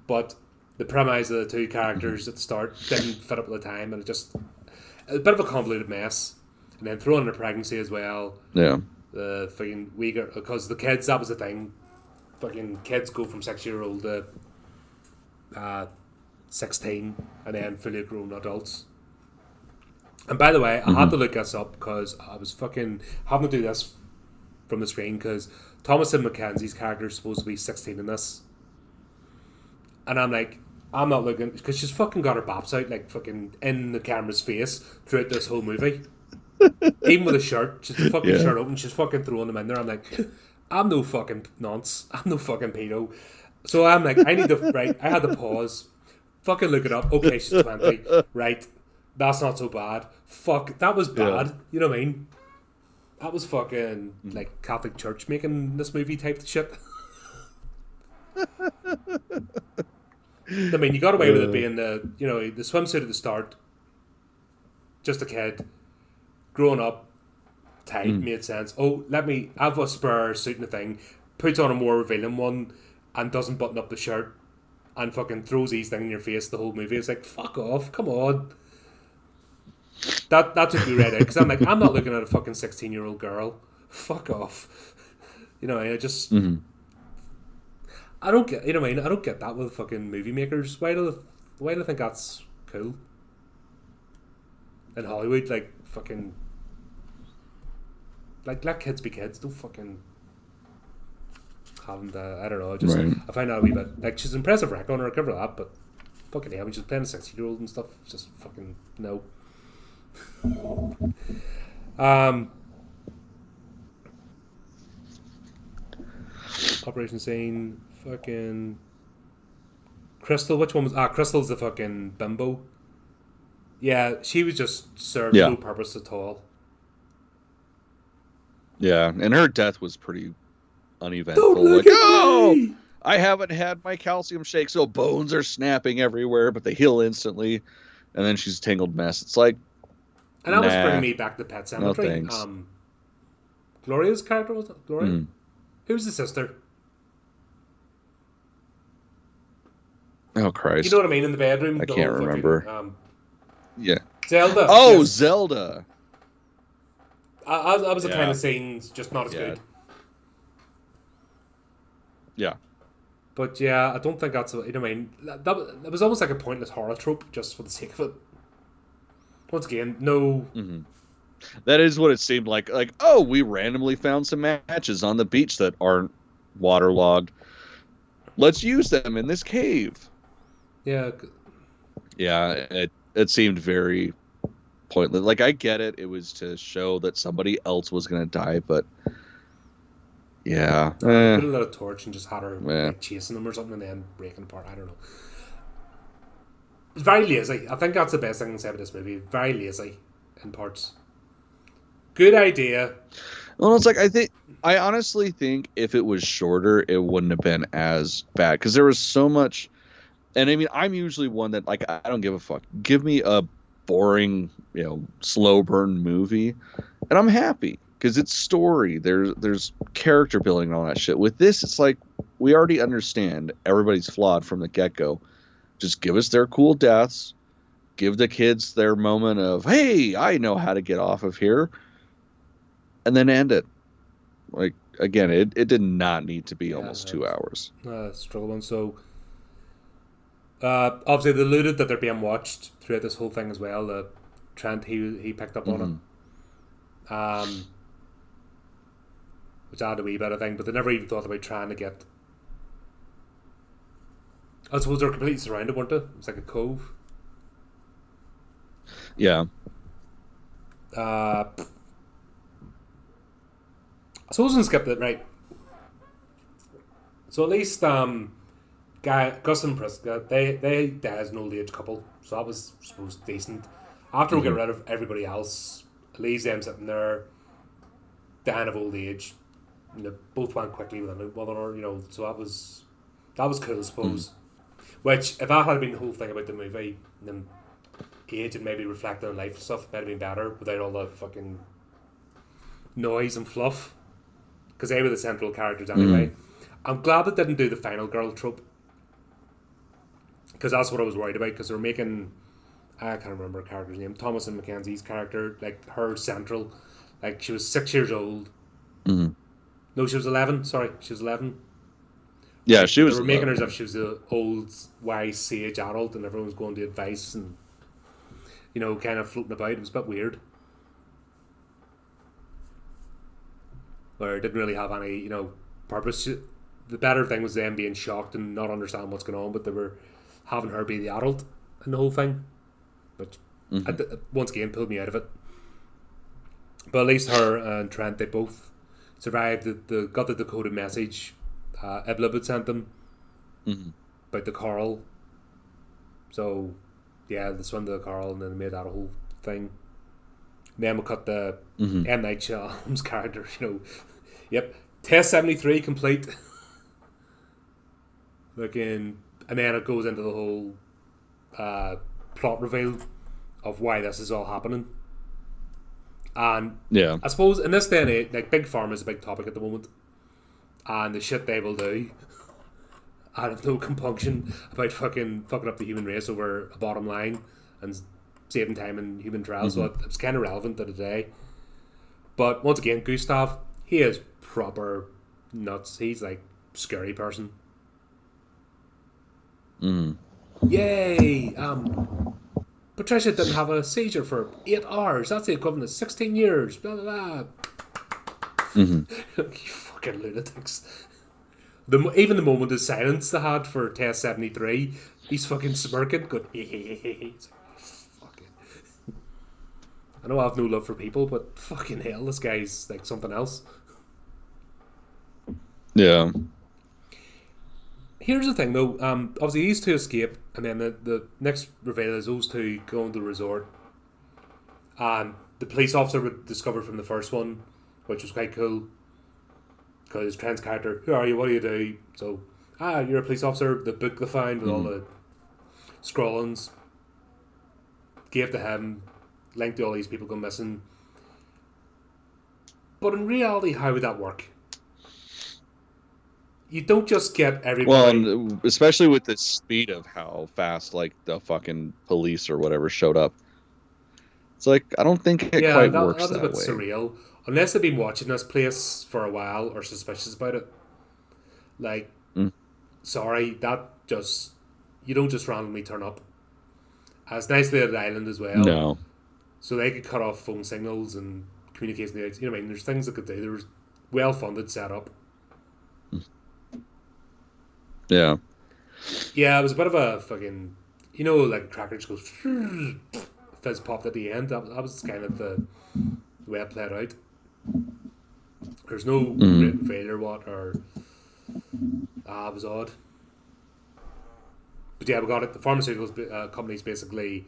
But the premise of the two
Hmm.
characters at the start didn't fit up with the time, and it just a bit of a convoluted mess. And then throw in the pregnancy as well.
Yeah.
The fucking weaker because the kids, that was the thing. Fucking kids go from 6 year old to uh, 16 and then fully grown adults. And by the way, I had
Hmm.
to look this up because I was fucking having to do this from the screen because Thomason Mackenzie's character is supposed to be 16 in this. And I'm like, I'm not looking, because she's fucking got her bops out like fucking in the camera's face throughout this whole movie. Even with a shirt, she's the fucking
Yeah.
shirt open, she's fucking throwing them in there. I'm like, I'm no fucking nonce. I'm no fucking pedo. So I'm like, I need to, right, I had to pause, fucking look it up. Okay, she's 20. Right, that's not so bad. Fuck, that was
Yeah.
bad. You know what I mean? That was fucking, like, Catholic Church making this movie type shit. I mean, you got away with it being the, you know, the swimsuit at the start, just a kid, growing up, tight, made sense. Oh, let me have a spare suit and a thing, puts on a more revealing one, and doesn't button up the shirt, and fucking throws these things in your face the whole movie. It's like, fuck off, come on. That took me right out, because I'm like, I'm not looking at a fucking 16-year-old girl. Fuck off. You know, I just... I don't get, you know what I mean? I don't get that with fucking movie makers. Why do they think that's cool? In Hollywood, like, fucking... Like, let kids be kids. Don't fucking... Having the... I don't know, just...
Right.
I find that a wee bit... Like, she's an impressive record on her, give her that, but... Fucking hell, when she's playing a 16-year-old and stuff, just fucking... No. Operation Scene... Fucking... Crystal, which one was... Crystal's the fucking bimbo. Yeah, she was just served
Yeah.
no purpose at all.
Yeah, and her death was pretty
Don't
uneventful.
look
Like,
at
oh,
me!
I haven't had my calcium shake, so bones are snapping everywhere, but they heal instantly. And then she's a tangled mess. It's like,
And that was bringing
nah,
me back to Pet
no
Sematary.
thanks.
Gloria's character, was it? Gloria? Who's the sister?
Oh,
You
Christ.
know what I mean? In the bedroom?
I
the
can't
whole
remember.
Fucking,
Yeah.
Zelda.
Oh,
Yes.
Zelda.
That was the kind
Yeah.
of scenes just not as
Yeah.
good.
Yeah.
But yeah, I don't think that's... You know what I mean? That was almost like a pointless horror trope just for the sake of it. Once again, no...
That is what it seemed like. Like, oh, we randomly found some matches on the beach that aren't waterlogged. Let's use them in this cave.
Yeah.
Yeah, it seemed very pointless. Like, I get it. It was to show that somebody else was going to die, but yeah.
Put a little torch and just had her
Yeah.
like, chasing them or something and then breaking apart. I don't know. It's very lazy. I think that's the best thing I can say about this movie. Very lazy in parts. Good idea.
Well, it's like, I honestly think if it was shorter, it wouldn't have been as bad because there was so much. And I mean, I'm usually one that, like, I don't give a fuck. Give me a boring, slow burn movie, and I'm happy because it's story. There's character building and all that shit. With this, it's like we already understand everybody's flawed from the get go. Just give us their cool deaths. Give the kids their moment of, hey, I know how to get off of here, and then end it. Like, again, it did not need to be almost 2 hours.
Struggle one. So, obviously, they alluded that they're being watched throughout this whole thing as well. Trent, he picked up on it. Which added a wee bit, I think, but they never even thought about trying to get... I suppose they were completely surrounded, weren't they? It was like a cove.
Yeah.
I suppose we can skip that, right? So at least Gus and Priska, they as an old age couple, so that was, I suppose, decent. After we get rid of everybody else, at least them sitting there, dying of old age, both went quickly with one another, so that was cool, I suppose. Which, if that had been the whole thing about the movie, then age and maybe reflecting on life and stuff, it might have been better without all the fucking noise and fluff. Because they were the central characters anyway. I'm glad they didn't do the final girl trope. Because that's what I was worried about. Because they were making... I can't remember her character's name. Thomas and Mackenzie's character. Like, her central. Like, she was 6 years old. No, she was 11. Sorry, she was 11.
Yeah,
like,
she was...
They were making her as if she was an old, wise, sage adult. And everyone was going to advice and... kind of floating about. It was a bit weird. Where it didn't really have any, purpose. The better thing was them being shocked and not understanding what's going on, but they were having her be the adult in the whole thing, which once again pulled me out of it. But at least her and Trent, they both survived. They got the decoded message Iblib had sent them about the coral. So yeah, they swam to the coral and then they made that a whole thing. Then we cut the M. Night Shyamalan's character, yep, test 73 complete. And then it goes into the whole plot reveal of why this is all happening. And
yeah,
I suppose in this day and age, like, big pharma is a big topic at the moment, and the shit they will do out of no compunction about fucking up the human race over a bottom line and saving time in human trials. So it's kind of relevant to today. But once again, Gustav, he is proper nuts. He's like scary person. Yay! Patricia didn't have a seizure for 8 hours. That's the equivalent of 16 years. Blah, blah, blah. You fucking lunatics. Even the moment of silence they had for test 73, he's fucking smirking, going, he's like, fucking. I know I have no love for people, but fucking hell, this guy's like something else.
Yeah.
Here's the thing, though. Obviously, these two escape, and then the next reveal is those two go into the resort. And the police officer would discover from the first one, which was quite cool. Because Trent's character, who are you? What do you do? So, you're a police officer. The book they found with all the scrollings gave to him, linked to all these people going missing. But in reality, how would that work? You don't just get everybody.
Well, especially with the speed of how fast, like, the fucking police or whatever showed up. It's like, I don't think it quite works that way.
That's a bit surreal. Unless they've been watching this place for a while or suspicious about it. Like, sorry, you don't just randomly turn up. It's nicely at the island as well.
No.
So they could cut off phone signals and communication. You know what I mean? There's things they could do. There was well-funded setup.
Yeah.
Yeah, it was a bit of a fucking, like a cracker just goes fizz popped at the end. That was kind of the way it played out. There's no great failure it was odd. But yeah, we got it. The pharmaceutical companies basically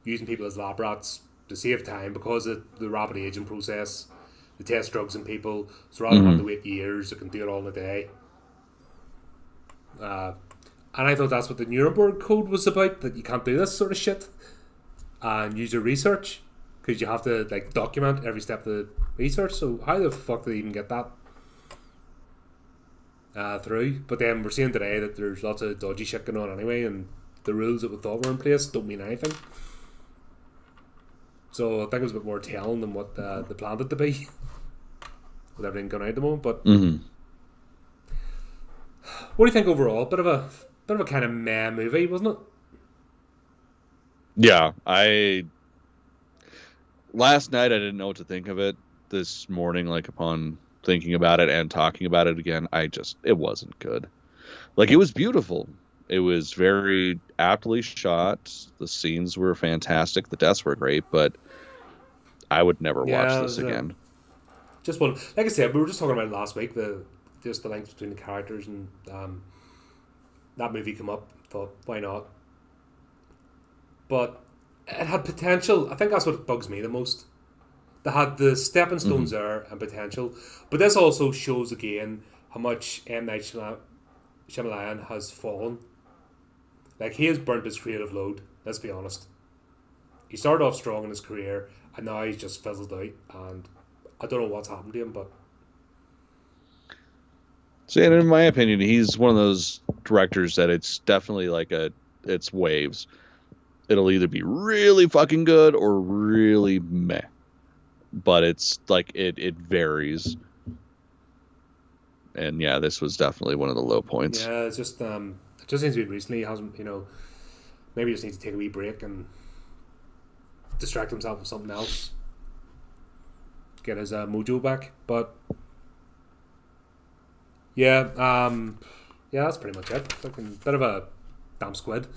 using people as lab rats to save time because of the rapid aging process. They test drugs in people, so rather than have to wait years, they can do it all in a day. And I thought that's what the Nuremberg Code was about, that you can't do this sort of shit and use your research because you have to like document every step of the research. So how the fuck did they even get that through? But then we're seeing today that there's lots of dodgy shit going on anyway, and the rules that we thought were in place don't mean anything. So I think it was a bit more telling than what they planned it to be with everything going out at the moment. But what do you think overall? Bit of a kind of meh movie, wasn't it?
Yeah, last night I didn't know what to think of it. This morning, like, upon thinking about it and talking about it again, it wasn't good. Like, it was beautiful. It was very aptly shot. The scenes were fantastic. The deaths were great, but I would never watch this again.
Just one, like I said, we were just talking about it last week. Just the links between the characters, and that movie came up. Thought, why not? But it had potential. I think that's what bugs me the most. They had the stepping stones there and potential, but this also shows again how much M. Night Shyamalan has fallen. Like, he has burnt his creative load. Let's be honest. He started off strong in his career, and now he's just fizzled out. And I don't know what's happened to him, but.
So, in my opinion, he's one of those directors that it's definitely like it's waves. It'll either be really fucking good or really meh. But it's like it varies. And yeah, this was definitely one of the low points.
Yeah, it just seems to be recently. He hasn't, maybe he just needs to take a wee break and distract himself with something else. Get his mojo back. But yeah, that's pretty much it. Fucking bit of a damn squid.